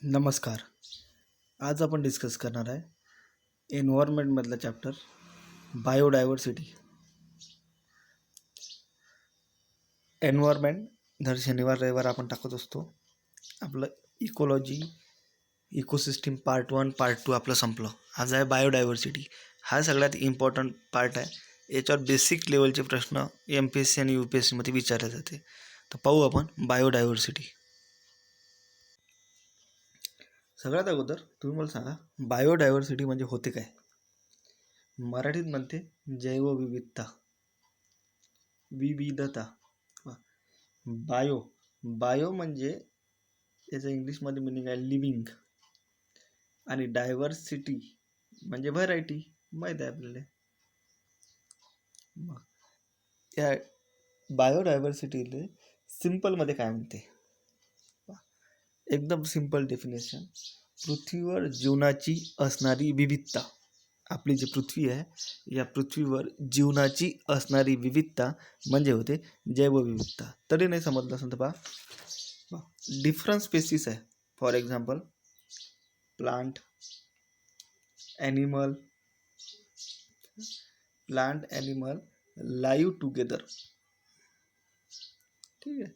नमस्कार. आज आपण डिस्कस करणार आहे एन्व्हायरमेंटमधला चॅप्टर बायोडायव्हर्सिटी. एन्व्हायरमेंट दर शनिवार रविवार आपण टाकत असतो. आपलं इकोलॉजी इकोसिस्टीम पार्ट 1 पार्ट 2 आपलं संपलं. आज आहे बायोडायव्हर्सिटी. हा सगळ्यात इम्पॉर्टंट पार्ट आहे. याच्यावर बेसिक लेवलचे प्रश्न MPSC आणि UPSCमध्ये विचारले जाते. तर पाहू आपण बायोडायव्हर्सिटी. सगळ्यात अगोदर तुम्ही मला सांगा बायोडायव्हर्सिटी म्हणजे होते काय. मराठीत म्हणते जैवविविधता, विविधता. बायो बायो म्हणजे याचं इंग्लिशमध्ये मिनिंग आहे लिव्हिंग, आणि डायव्हर्सिटी म्हणजे व्हरायटी. माहीत आहे आपल्याला. मग या बायोडायव्हर्सिटीले सिम्पलमध्ये काय म्हणते, एकदम सिंपल डेफिनेशन: पृथ्वीवर जीवनाची असणारी विविधता. आपली जी पृथ्वी आहे या पृथ्वीवर जीवनाची असणारी विविधता म्हणजे होते जैवविविधता. तरी नाही समजलं असेल तर पहा, डिफरंट स्पेसिस आहे. For example plant animal live together. ठीक आहे.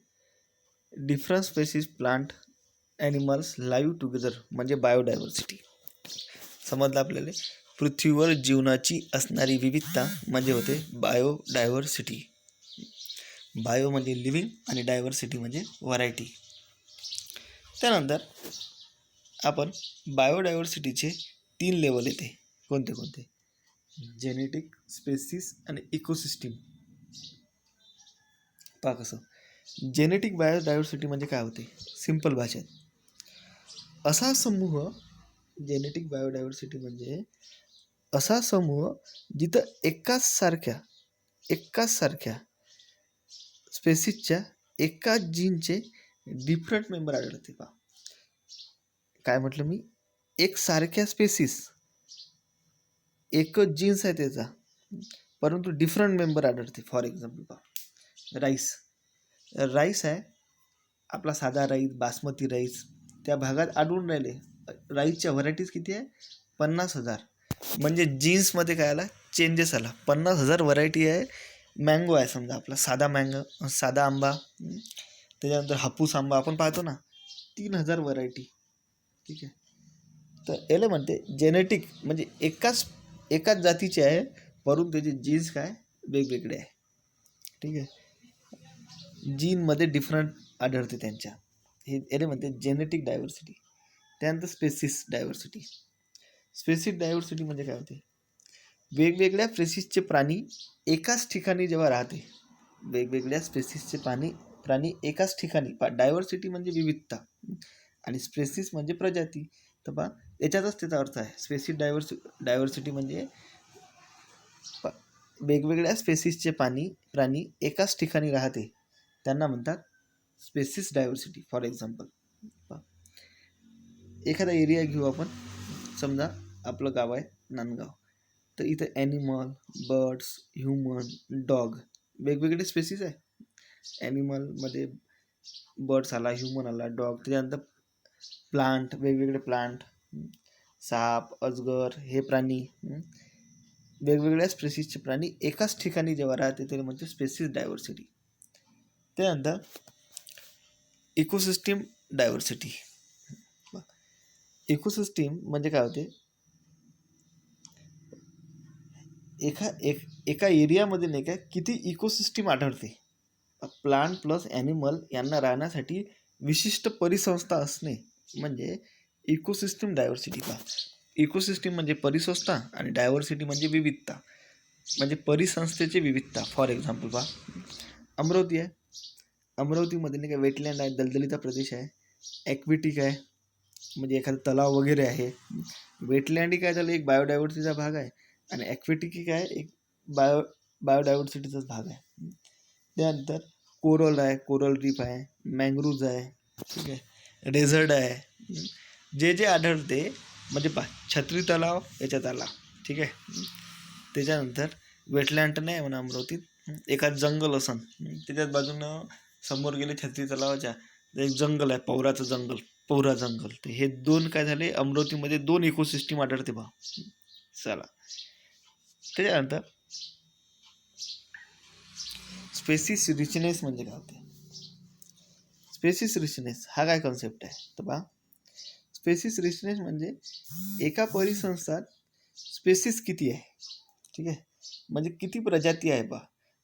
Different species plant animals live together म्हणजे बायोडायव्हर्सिटी. समजलं आपल्याला. पृथ्वीवर जीवनाची असणारी विविधता म्हणजे होते बायोडायव्हर्सिटी. बायो म्हणजे लिव्हिंग आणि डायव्हर्सिटी म्हणजे व्हरायटी. त्यानंतर आपण बायोडायव्हर्सिटीचे 3 लेवल येते. कोणते कोणते? जेनेटिक, स्पेसिस आणि इकोसिस्टीम. पहा कसं. जेनेटिक बायोडायव्हर्सिटी म्हणजे काय होते सिंपल भाषेत, असा समूह. जेनेटिक बायोडायव्हर्सिटी म्हणजे असा समूह जिथं एकाच सारख्या स्पेसिसच्या एकाच जीनचे डिफरंट मेंबर आढळते. पहा काय म्हटलं मी, एक सारख्या स्पेसिस, एकच जीन्स आहे त्याचा, परंतु डिफरंट मेंबर आढळते. फॉर एक्झाम्पल पहा, राईस आहे आपला, साधा राईस, बासमती राईस त्या भागात आढळून राहिले. राईसच्या व्हरायटीज किती आहे? 50,000. म्हणजे जीन्समध्ये काय आला? चेंजेस आला. 50,000 व्हरायटी आहे. मँगो आहे समजा आपला, साधा आंबा, त्याच्यानंतर हापूस आंबा आपण पाहतो ना, 3,000 व्हरायटी. ठीक आहे. तर याला म्हणते जेनेटिक, म्हणजे एकाच जातीचे आहे परंतु त्याचे जीन्स काय वेगवेगळे आहे. ठीक आहे. जीनमध्ये डिफरंट आढळते त्यांच्या, हे याला म्हणते जेनेटिक डायव्हर्सिटी. त्यानंतर स्पेसिस डायव्हर्सिटी म्हणजे काय होते? वेगवेगळ्या स्पेसिसचे प्राणी एकाच ठिकाणी जेव्हा राहते, वेगवेगळ्या स्पेसिसचे प्राणी एकाच ठिकाणी. डायव्हर्सिटी म्हणजे विविधता आणि स्पेसिस म्हणजे प्रजाती. तर पहा याच्यातच त्याचा अर्थ आहे. स्पेसिस डायव्हर्सिटी म्हणजे वेगवेगळ्या स्पेसिसचे प्राणी एकाच ठिकाणी राहते, त्यांना म्हणतात स्पेसिस डायव्हर्सिटी. फॉर एक्झाम्पल एखादा एरिया घेऊ आपण. समजा आपलं गाव आहे नांदगाव, तर इथं ॲनिमल, बर्ड्स, ह्युमन, डॉग वेगवेगळे स्पेसिस आहे. ॲनिमलमध्ये बर्ड्स आला, ह्युमन आला, डॉग. त्याच्यानंतर प्लांट, वेगवेगळे प्लांट, साप, अजगर, हे प्राणी, वेगवेगळ्या स्पेसिसचे प्राणी एकाच ठिकाणी जेव्हा राहते त्याला म्हणजे स्पेसिस डायव्हर्सिटी. त्यानंतर इकोसिस्टीम डायव्हर्सिटी. इकोसिस्टीम म्हणजे काय होते? एका एरियामध्ये नाही का किती इकोसिस्टीम आढळते. प्लांट प्लस ॲनिमल यांना राहण्यासाठी विशिष्ट परिसंस्था असणे म्हणजे इकोसिस्टीम डायव्हर्सिटी. पहा, इकोसिस्टीम म्हणजे परिसंस्था आणि डायव्हर्सिटी म्हणजे विविधता, म्हणजे परिसंस्थेची विविधता. फॉर एक्झाम्पल पहा, अमरावती आहे. अमरावतीमध्ये नाही का वेटलँड आहे, दलदलीचा प्रदेश आहे. ॲक्विटिक आहे म्हणजे एखादा तलाव वगैरे आहे. वेटलँड काय झालं, एक बायोडायव्हर्सिटीचा भाग आहे, आणि ॲक्विटिक काय एक बायोडायव्हर्सिटीचाच भाग आहे. त्यानंतर कोरल आहे, कोरल रीफ आहे, मँग्रूव्ज आहे. ठीक आहे. डेझर्ट आहे. जे आढळते म्हणजे छत्री तलाव याच्यात आला. ठीक आहे. त्याच्यानंतर वेटलँड नाही म्हणा अमरावतीत, एखाद जंगल असन त्याच्याच बाजूनं समोर गेले छत्री तलावाच्या एक जंगल आहे, पवराचं जंगल. पौरा जंगल. तर हे दोन काय झाले, अमरावतीमध्ये दोन इकोसिस्टीम आढळते बा. चला, त्याच्यानंतर स्पेसिस रिचनेस म्हणजे काय होते. स्पेसिस रिचनेस हा काय कॉन्सेप्ट आहे तर बा, स्पेसिस रिचनेस म्हणजे एका परिसंस्थात स्पेसिस किती आहे, ठीक आहे, म्हणजे किती प्रजाती आहे बा.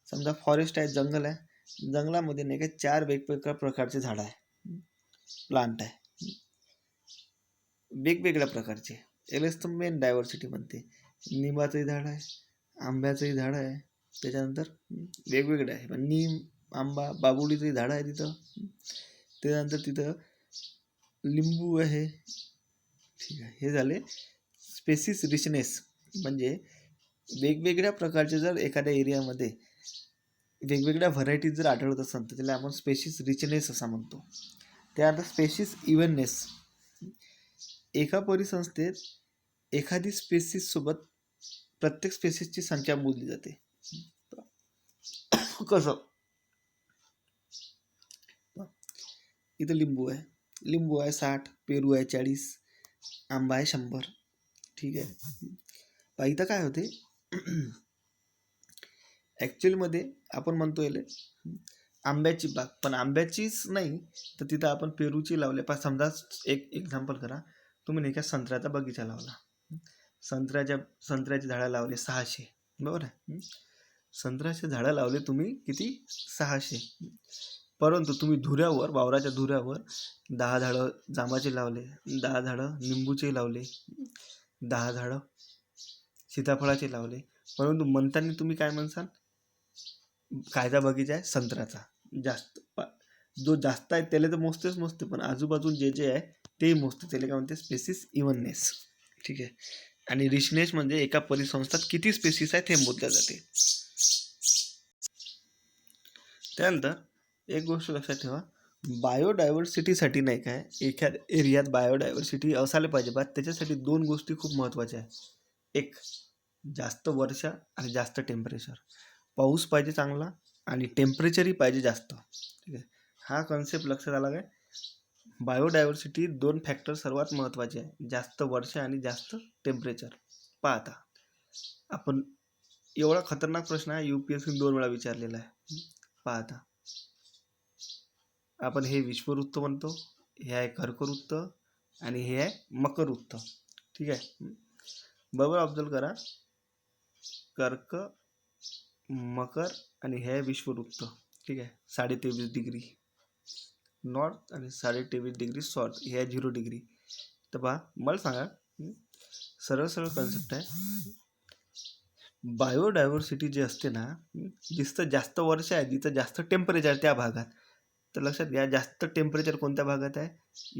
समजा फॉरेस्ट आहे, जंगल आहे, जंगलामध्ये नाही काय 4 वेगवेगळ्या प्रकारचे झाडं आहे, प्लांट आहे, वेगवेगळ्या प्रकारचे. यालाच तर मेन डायव्हर्सिटी म्हणते. निंबाचंही झाड आहे, आंब्याचंही झाड आहे, त्याच्यानंतर वेगवेगळं आहे, नीम, आंबा, बाबुलीचंही झाड आहे तिथं, त्याच्यानंतर तिथं लिंबू आहे, ठीक आहे. हे झाले स्पेसिस रिचनेस. म्हणजे वेगवेगळ्या प्रकारचे जर एखाद्या एरियामध्ये वेगवेगळ्या व्हरायटीज जर आढळत असेल तर त्याला आपण स्पेसिस रिचनेस असा म्हणतो. त्यानंतर स्पेसिस इव्हननेस, एका परिसंस्थेत एखादी स्पेसिस सोबत प्रत्येक स्पेसिसची संख्या मोजली जाते. कसं, इथं लिंबू आहे 60, पेरू आहे 40, आंबा आहे 100, ठीक आहे. इथं काय होते, ॲक्च्युअलमध्ये आपण म्हणतो याले आंब्याची बाग, पण आंब्याचीच नाही तर तिथं आपण पेरूची लावले. पण समजा एक एक्झाम्पल करा, तुम्ही नाही का संत्र्याचा बगीचा लावला, संत्र्याची झाडं लावले 600, बरोबर आहे. संत्र्याचे झाडं लावले तुम्ही किती, 600, परंतु तुम्ही धुऱ्यावर, वावराच्या धुऱ्यावर 10 झाडं जांबाचे लावले, 10 झाडं निंबूचे लावले, 10 झाडं सीताफळाचे लावले, परंतु म्हणताना तुम्ही काय म्हणसाल, कायचा बगीचा आहे संत्र्याचा, जास्त जो जास्त आहे त्याला तर मोजते, पण आजूबाजून जे जे आहे तेही मोजते, त्याला काय म्हणते स्पेसिस इव्हननेस, ठीक आहे. आणि रिचनेस म्हणजे एका परिसंस्थेत किती स्पेसिस आहेत हे मोजल्या जाते. त्यानंतर एक गोष्ट लक्षात ठेवा, बायोडायव्हर्सिटीसाठी नाही काय, एखाद्या एरियात बायोडायव्हर्सिटी असायला पाहिजे बा, त्याच्यासाठी 2 गोष्टी खूप महत्त्वाच्या आहेत. एक, जास्त वर्षा आणि जास्त टेम्परेचर, पाऊस पाहिजे चांगला आणि टेम्परेचरही पाहिजे जास्त, ठीक आहे. हा कॉन्सेप्ट लक्षात आला काय. बायोडायव्हर्सिटी 2 फॅक्टर सर्वात महत्त्वाचे आहे, जास्त वर्षा आणि जास्त टेम्परेचर. पाहता आपण, एवढा खतरनाक प्रश्न आहे, UPSC 2 वेळा विचारलेला आहे. पाहता आपण हे विश्ववृत्त म्हणतो, हे आहे कर्कवृत्त आणि हे आहे मकरवृत्त, ठीक आहे. बरोबर ऑब्झर्व करा, कर्क, मकर आणि हे आहे विश्ववृत्त, ठीक आहे. 23.5 डिग्री नॉर्थ आणि 23.5 डिग्री साऊथ, हे आहे 0 डिग्री. तर पहा, मला सांगा, सरळ कन्सेप्ट आहे, बायोडायव्हर्सिटी जे असते ना, जिथं जास्त वर्ष आहे, जिथं जास्त टेम्परेचर त्या भागात, तर लक्षात घ्या जास्त टेम्परेचर कोणत्या भागात आहे,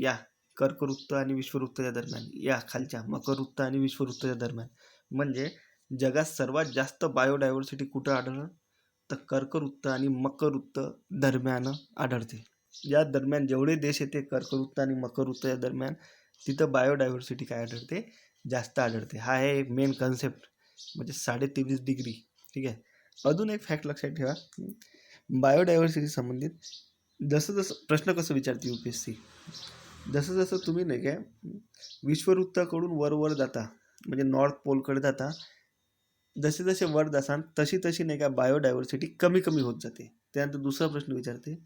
या कर्कवृत्त आणि विश्ववृत्ताच्या दरम्यान, या खालच्या मकरवृत्त आणि विश्ववृत्ताच्या दरम्यान. म्हणजे जगात सर्वात जास्त बायोडायव्हर्सिटी कुठं आढळतं, तर कर्कवृत्त आणि मकरवृत्त दरम्यान आढळते. या दरम्यान जेवढे देश येते कर्कवृत्त आणि मकरवृत्ताच्या दरम्यान, तिथं बायोडायव्हर्सिटी काय आढळते, जास्त आढळते. हा आहे एक मेन कन्सेप्ट, म्हणजे 23.5 डिग्री, ठीक आहे. अजून एक फॅक्ट लक्षात ठेवा, बायोडायव्हर्सिटी संबंधित जसं प्रश्न कसं विचारते UPSC, जसं तुम्ही नाही काय विश्ववृत्ताकडून वर जाता, म्हणजे नॉर्थ पोलकडे जाता, जसे वर जासान तशी नाही का बायोडायव्हर्सिटी कमी होत जाते. त्यानंतर दुसरा प्रश्न विचारते,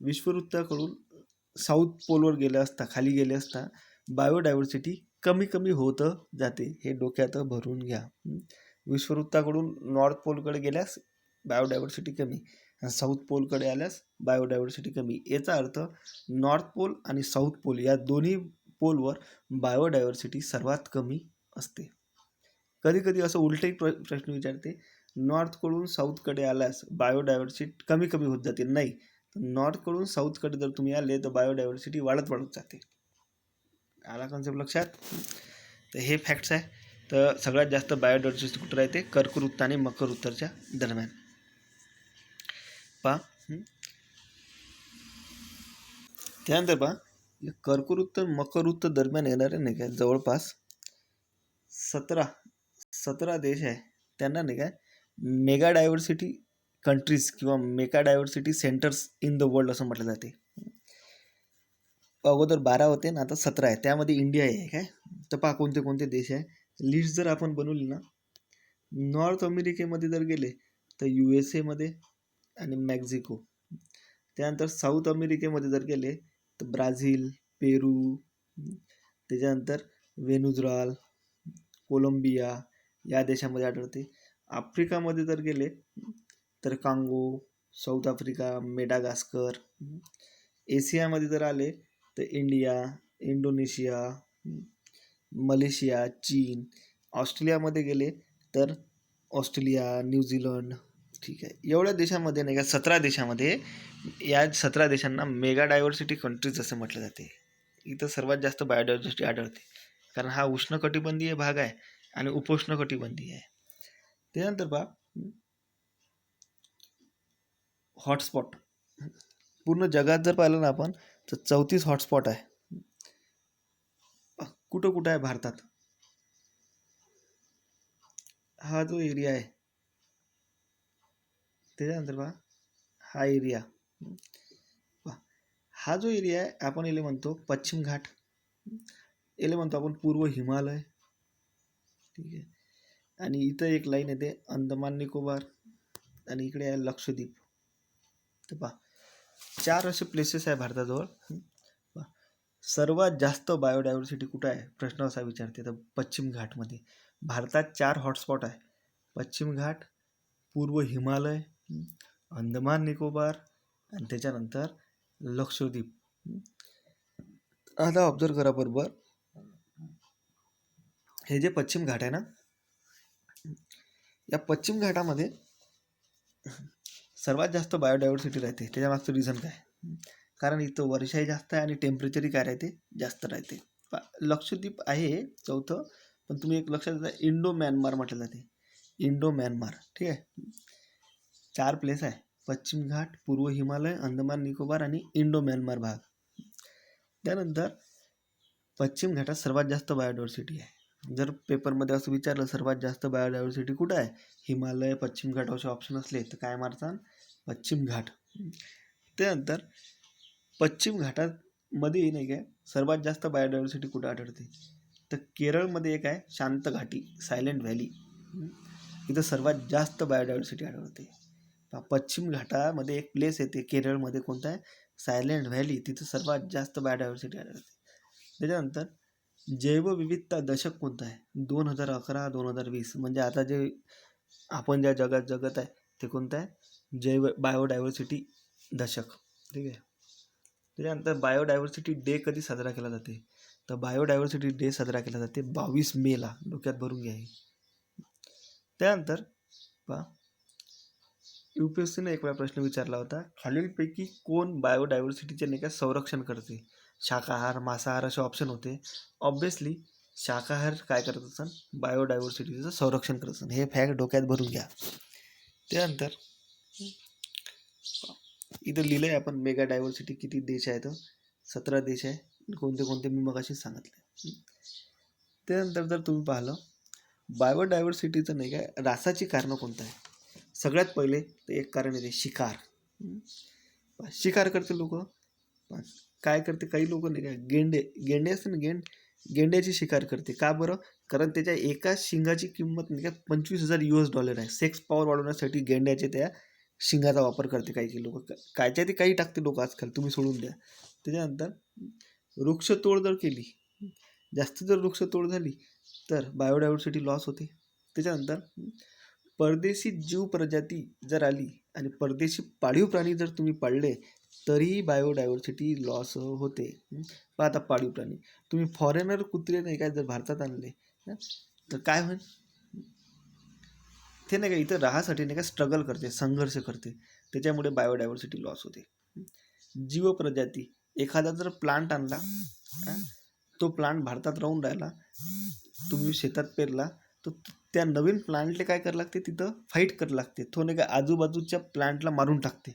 विश्ववृत्ताकडून साऊथ पोलवर खाली गेले असता बायोडायव्हर्सिटी कमी होत जाते. हे डोक्यात भरून घ्या. विश्ववृत्ताकडून नॉर्थ पोलकडे गेल्यास बायोडायव्हर्सिटी कमी, साऊथ पोलकडे आल्यास बायोडायव्हर्सिटी कमी. याचा अर्थ नॉर्थ पोल आणि साऊथ पोल या दोन्ही पोलवर बायोडायव्हर्सिटी सर्वात कमी असते. कधी असं उलटही प्रश्न विचारते, नॉर्थकडून साऊथकडे आल्यास बायोडायव्हर्सिटी कमी होत जाते. नाही, नॉर्थकडून साऊथकडे जर तुम्ही आले तर बायोडायव्हर्सिटी वाढत जाते. आला कॉन्सेप्ट लक्षात. तर हे फॅक्ट्स आहे. तर सगळ्यात जास्त बायोडायव्हर्सिटी कुठं राहते, कर्कवृत्त आणि मकरवृत्ताच्या दरम्यान. त्यानंतर कर्कवृत्त मकरवृत्त दरम्यान येणारे नाही काय जवळपास 17 देश आहे, त्यांना नाही काय मेगा डायव्हर्सिटी कंट्रीज किंवा mega diversity centres in the world असं म्हटलं जाते. अगोदर 12 होते ना, आता 17 आहे. त्यामध्ये इंडिया आहे काय. तर पहा कोणते कोणते देश आहे. लिस्ट जर आपण बनवली ना, नॉर्थ अमेरिकेमध्ये जर गेले तर USA मध्ये आणि मेक्सिको. त्यानंतर साऊथ अमेरिकेमध्ये जर गेले तर ब्राझील, पेरू, त्याच्यानंतर व्हेनेझुएला, कोलंबिया या देशामध्ये आढळते. आफ्रिकामध्ये जर गेले तर कांगो, साऊथ आफ्रिका, मेडागास्कर. एशियामध्ये जर आले तर इंडिया, इंडोनेशिया, मलेशिया, चीन. ऑस्ट्रेलियामध्ये गेले तर ऑस्ट्रेलिया, न्यूझीलंड. ठीक आहे. एवढ्या देशामध्ये नाही का 17 देशामध्ये, या 17 देशांना मेगा डायव्हर्सिटी कंट्रीज असं म्हटलं जाते. इथं सर्वात जास्त बायोडायव्हर्सिटी आढळते, कारण हा उष्णकटिबंधीय भाग आहे आणि उपोष्णकटिबंधीय आहे. त्यानंतर पहा हॉटस्पॉट. पूर्ण जगात जर पाहिलं ना आपण तर 34 हॉटस्पॉट आहे. कुठं कुठं आहे भारतात. हा जो एरिया आहे, त्याच्यानंतर पहा हा एरिया, हा जो एरिया आहे आपण याला म्हणतो पश्चिम घाट, याला म्हणतो आपण पूर्व हिमालय. ठीक आहे. आणि इथं एक लाईन येते अंदमान निकोबार, आणि इकडे आहे लक्षद्वीप. तर पहा 4 असे प्लेसेस आहे भारताजवळ. सर्वात जास्त बायोडायव्हर्सिटी कुठं आहे प्रश्न असा विचारते तर पश्चिम घाटमध्ये. भारतात 4 हॉटस्पॉट आहे. पश्चिम घाट, पूर्व हिमालय, अंदमान निकोबार आणि त्याच्यानंतर लक्षद्वीप. आता ऑब्झर्व करा बरोबर, हे जे पश्चिम घाट आहे ना, या पश्चिम घाटामध्ये सर्वात जास्त बायोडायव्हर्सिटी राहते. त्याच्या मागचं रिझन काय, कारण इथं वर्षाही जास्त आहे आणि टेम्परेचरही काय राहते जास्त राहते. लक्षद्वीप आहे चौथं, पण तुम्ही एक लक्षात घ्या इंडो म्यानमार म्हटलं जाते. Indo Myanmar. ठीक आहे. 4 प्लेस आहे, पश्चिम घाट, पूर्व हिमालय, अंदमान निकोबार आणि इंडो म्यानमार भाग. त्यानंतर पश्चिम घाटात सर्वात जास्त बायोडायव्हर्सिटी आहे. जर पेपरमध्ये असं विचारलं सर्वात जास्त बायोडायव्हर्सिटी कुठं आहे, हिमालय, पश्चिम घाट असे ऑप्शन असले तर काय मारसान पश्चिम घाट. त्यानंतर पश्चिम घाटामध्ये नाही काय सर्वात जास्त बायोडायव्हर्सिटी कुठं आढळते तर केरळमध्ये एक आहे शांत घाटी, सायलेंट व्हॅली. इथं सर्वात जास्त बायोडायव्हर्सिटी आढळते. पश्चिम घाटामध्ये एक प्लेस येते केरळमध्ये, कोणता आहे सायलेंट व्हॅली. तिथं सर्वात जास्त बायोडायव्हर्सिटी आढळते. त्याच्यानंतर जैवविविधता दशक कोणतं आहे 2011-2020, म्हणजे आता जे आपण ज्या जगात जगत आहे ते कोणतं आहे बायोडायव्हर्सिटी दशक. ठीक आहे. त्याच्यानंतर बायोडायव्हर्सिटी डे कधी साजरा केला जाते तर बायोडायव्हर्सिटी डे साजरा केला जाते 22 मेला. डोक्यात भरून घ्या. त्यानंतर पहा UPSCने एक वेळा प्रश्न विचारला होता, खालीलपैकी कोण बायोडायव्हर्सिटीचे नाही का संरक्षण करते. शाकाहार, मांसाहार असे ऑप्शन होते. ऑब्विसली शाकाहार काय करत असन बायोडायव्हर्सिटीचं संरक्षण करत असन. हे फॅक्ट डोक्यात भरून घ्या. त्यानंतर इथं लिहिलं आहे आपण मेगा डायव्हर्सिटी किती देश आहेत, 17 देश आहे. कोणते कोणते मी मगाशी सांगितले. त्यानंतर जर तुम्ही पाहिलं बायोडायव्हर्सिटीचं नाही काय रासाची कारणं कोणतं आहे, सगळ्यात पहिले तर एक कारण येते शिकार. शिकार करते लोक. काय करते काही लोक नाही काय गेंडे असते ना, गेंड्याची शिकार करते. का बरं, कारण त्याच्या एका शिंगाची किंमत नाही का $25,000 आहे. सेक्स पॉवर वाढवण्यासाठी गेंड्याचे त्या शिंगाचा वापर करते काही लोक. कायच्या ते काही टाकते लोक आजकाल, तुम्ही सोडून द्या. त्याच्यानंतर वृक्षतोड जर केली, जास्त जर वृक्षतोड झाली तर बायोडायव्हर्सिटी लॉस होते. त्याच्यानंतर परदेशी जीव प्रजाती जर आली आणि परदेशी पाळीव प्राणी जर तुम्ही पाळले तरीही बायोडायव्हर्सिटी लॉस होते. पण आता पाळीव प्राणी तुम्ही फॉरेनर कुत्रे नाही काय जर भारतात आणले तर काय होईल, ते नाही का इथं राहासाठी नाही का स्ट्रगल करते, संघर्ष करते. त्याच्यामुळे बायोडायव्हर्सिटी लॉस होते. जीव प्रजाती, एखादा जर प्लांट आणला, तो प्लांट भारतात राहून राहिला, तुम्ही शेतात पेरला, तर त्या नवीन प्लांटला काय करावं लागते, तिथं फाईट करावं लागते. तो नाही का आजूबाजूच्या प्लांटला मारून टाकते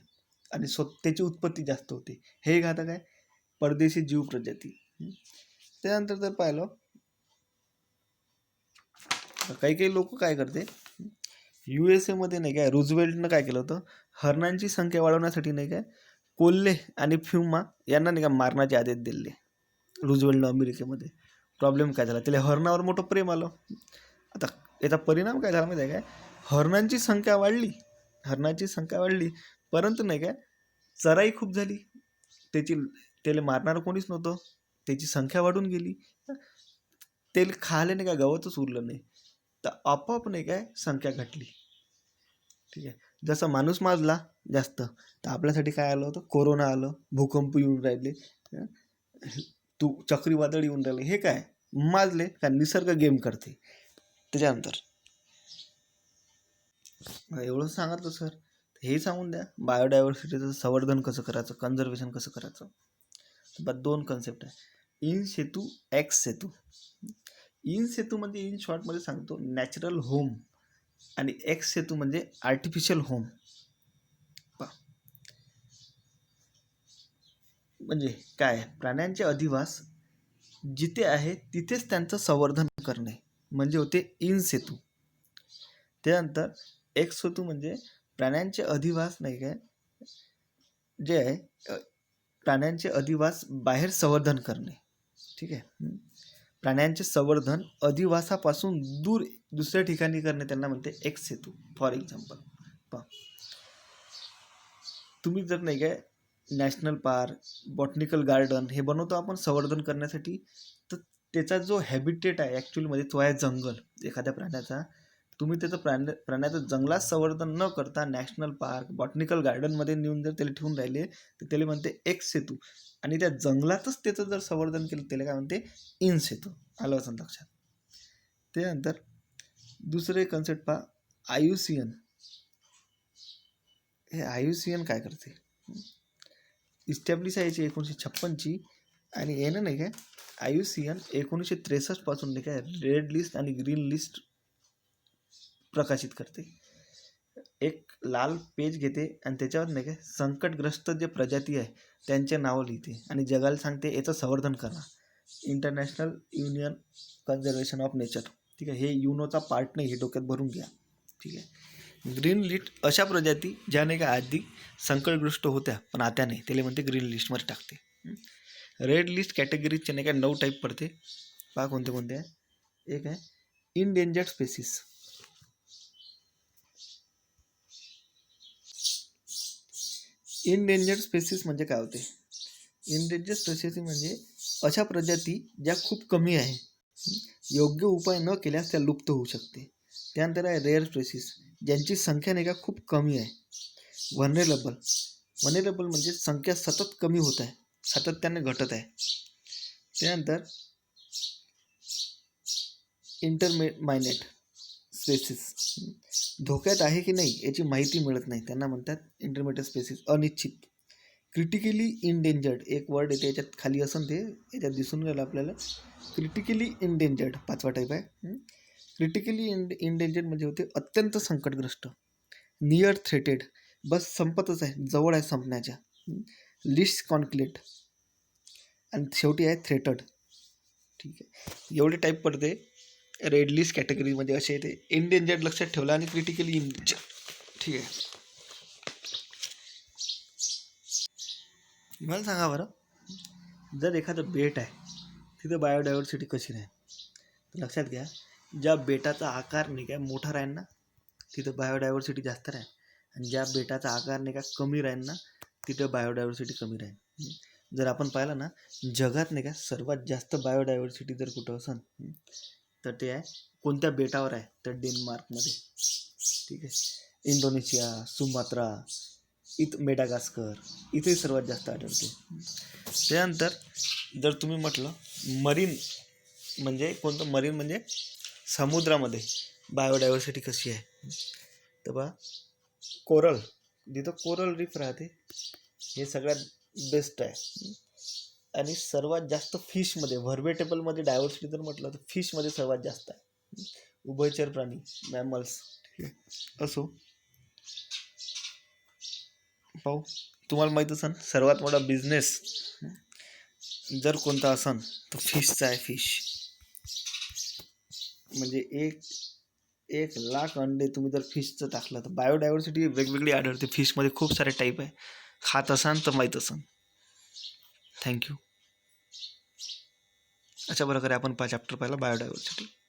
आणि त्याची उत्पत्ती जास्त होते. हे घातक आहे परदेशी जीव प्रजाती. त्यानंतर जर पाहिलं काही काही लोक काय करते, USA मध्ये नाही काय रुझवेल्टनं काय केलं होतं, हरणांची संख्या वाढवण्यासाठी नाही काय कोल्हे आणि फ्युमा यांना नाही का मारण्याचे आदेश दिले रुझवेल्टनं अमेरिकेमध्ये. प्रॉब्लेम काय झाला, त्याला हरणावर मोठं प्रेम आलं. आता याचा परिणाम काय झाला माहिती आहे काय, हरणांची संख्या वाढली, परंतु नाही काय चराई खूप झाली, त्याला मारणारं कोणीच नव्हतं, त्याची संख्या वाढून गेली, त्याला खायला नाही काय गवतच उरलं नाही, तर आपोआप नाही काय संख्या घटली. ठीक आहे, जसं माणूस माजला जास्त तर आपल्यासाठी काय आलं होतं, कोरोना आलं, भूकंप येऊन राहिले, चक्रीवादळ येऊन राहिले, हे काय माजले का निसर्ग गेम करते. त्याच्यानंतर एवढं सांगितलं सर, हे सांगून द्या बायोडायव्हर्सिटीचं संवर्धन कसं करायचं, कन्झर्वेशन कसं करायचं. बस 2 कन्सेप्ट आहे, in situ ex situ. In situ म्हणजे इन शॉर्टमध्ये सांगतो नॅचरल होम, आणि एक्स सेतू म्हणजे आर्टिफिशियल होम. म्हणजे काय, प्राण्यांचे अधिवास जिथे आहे तिथेच त्यांचं संवर्धन करणे म्हणजे होते इन सेतू. त्यानंतर एक्स सेतू म्हणजे प्राण्यांचे अधिवास नाही काय जे आहे, प्राण्यांचे अधिवास बाहेर संवर्धन करणे. ठीक आहे, प्राण्यांचे संवर्धन अधिवासापासून दूर दुसऱ्या ठिकाणी करणे त्यांना म्हणते एक्स सेतू. फॉर एक्झाम्पल पहा, तुम्ही जर नाही काय नॅशनल पार्क, बॉटनिकल गार्डन हे बनवतो आपण संवर्धन करण्यासाठी, तर त्याचा जो हॅबिटेट आहे ॲक्च्युअलीमध्ये तो आहे जंगल एखाद्या प्राण्याचा. तुम्ही त्याचं प्राण्याचं जंगलात संवर्धन न करता नॅशनल पार्क, बॉटनिकल गार्डनमध्ये नेऊन जर त्याला ठेवून राहिले तर त्याला म्हणते एक्स सेतू, आणि त्या जंगलातच त्याचं जर संवर्धन केलं त्याला काय म्हणते इन सेतू. आलं असं लक्षात. त्यानंतर दुसरे कन्सेप्ट पहा, IUCN. हे IUCN काय करते, इस्टॅब्लिश आहे याची 1956ची, आणि यानं नाही काय IUCN 1963 पासून नाही काय रेड लिस्ट आणि ग्रीन लिस्ट प्रकाशित करते. एक लाल पेज घेते आणि त्याच्यावर नाही काय संकटग्रस्त जे प्रजाती आहे त्यांचे नावं लिहिते आणि जगाला सांगते याचं संवर्धन करा. International union conservation of nature. ठीक आहे, हे युनोचा पार्ट नाही, हे डोक्यात भरून घ्या. ठीक आहे, ग्रीन लिस्ट अशा प्रजाती ज्या नाही का आधी संकटग्रस्त होत्या पण आता नाही, त्याला म्हणते ग्रीन लिस्टमध्ये टाकते. रेड लिस्ट कॅटेगरीचे नाही का 9 टाईप पडते. पहा कोणते कोणते आहे. एक आहे इनडेंजर्ड स्पेसिस. इनडेंजर्ड स्पेसिस म्हणजे काय होते, इनडेंजर्ड स्पेसिस म्हणजे अशा प्रजाती ज्या खूप कमी आहे, योग्य उपाय न केल्यास त्या लुप्त होऊ शकते. त्यानंतर आहे रेअर स्पेसिस, ज्यांची संख्या नाही का खूप कमी आहे. व्हर्नेरेबल म्हणजे संख्या सतत कमी होत आहे, सातत्याने घटत आहे. त्यानंतर इंटरमायनेट स्पेसिस, धोक्यात आहे की नाही याची माहिती मिळत नाही, त्यांना म्हणतात इंटरमिडिएट स्पेसिस. अनिश्चित. क्रिटिकली इंडेंजर्ड, एक वर्ड येते याच्यात खाली असून ते याच्यात दिसून राहिलं आपल्याला. क्रिटिकली इंडेंजर्ड 5वा टाईप आहे. क्रिटिकली इंडेंजर्ड म्हणजे होते अत्यंत संकटग्रस्त. नियर थ्रेटेड, बस संपतच आहे, जवळ आहे संपण्याच्या. लिस्ट कॉन्क्लेट, आणि शेवटी आहे थ्रेटड. ठीक आहे, एवढे टाईप पडते. रेड लिस्ट कॅटेगरीमध्ये असे येते. इंडेंजर्ड लक्षात ठेवला आणि क्रिटिकली इंडेंजर्ड. ठीक आहे, मला सांगा बरं, जर एखादं बेट आहे तिथं बायोडायव्हर्सिटी कशी राहील, तर लक्षात घ्या, ज्या बेटाचा आकार नाही काय मोठा राहील ना तिथं बायोडायव्हर्सिटी जास्त राहील, आणि ज्या बेटाचा आकार नाही का कमी राहील ना तिथं बायोडायव्हर्सिटी कमी राहील. जर आपण पाहिलं ना जगात नाही का सर्वात जास्त बायोडायव्हर्सिटी जर कुठं असेल तर ते आहे कोणत्या बेटावर आहे, तर डेन्मार्कमध्ये. ठीक आहे, इंडोनेशिया, सुमात्रा, मेडागास्कर इथे सर्वात जास्त आढळते. त्यानंतर जर तुम्ही म्हटलं मरीन म्हणजे कोणतं, मरीन म्हणजे समुद्रामध्ये बायोडायव्हर्सिटी कशी आहे, तर बा कोरल, जिथं कोरल रीफ राहते हे सगळ्यात बेस्ट आहे. आणि सर्वात जास्त फिशमध्ये, व्हर्बेटेबलमध्ये डायव्हर्सिटी जर म्हटलं तर फिशमध्ये सर्वात जास्त आहे. उभयचर प्राणी, मॅमल्स. ठीक आहे, असो पाहू. तुम्हाला माहीत असेल सर्वात मोठा बिझनेस जर कोणता असेल तर फिशचा आहे. फिश म्हणजे 1 लाख अंडे तुम्ही जर फिशचं टाकलं तर बायोडायव्हर्सिटी वेगवेगळी आढळते. फिशमध्ये खूप सारे टाईप आहे, खात असाल तर माहीत असाल. थँक्यू. अशा प्रकारे आपण चॅप्टर पाहिला बायोडायव्हर्सिटी.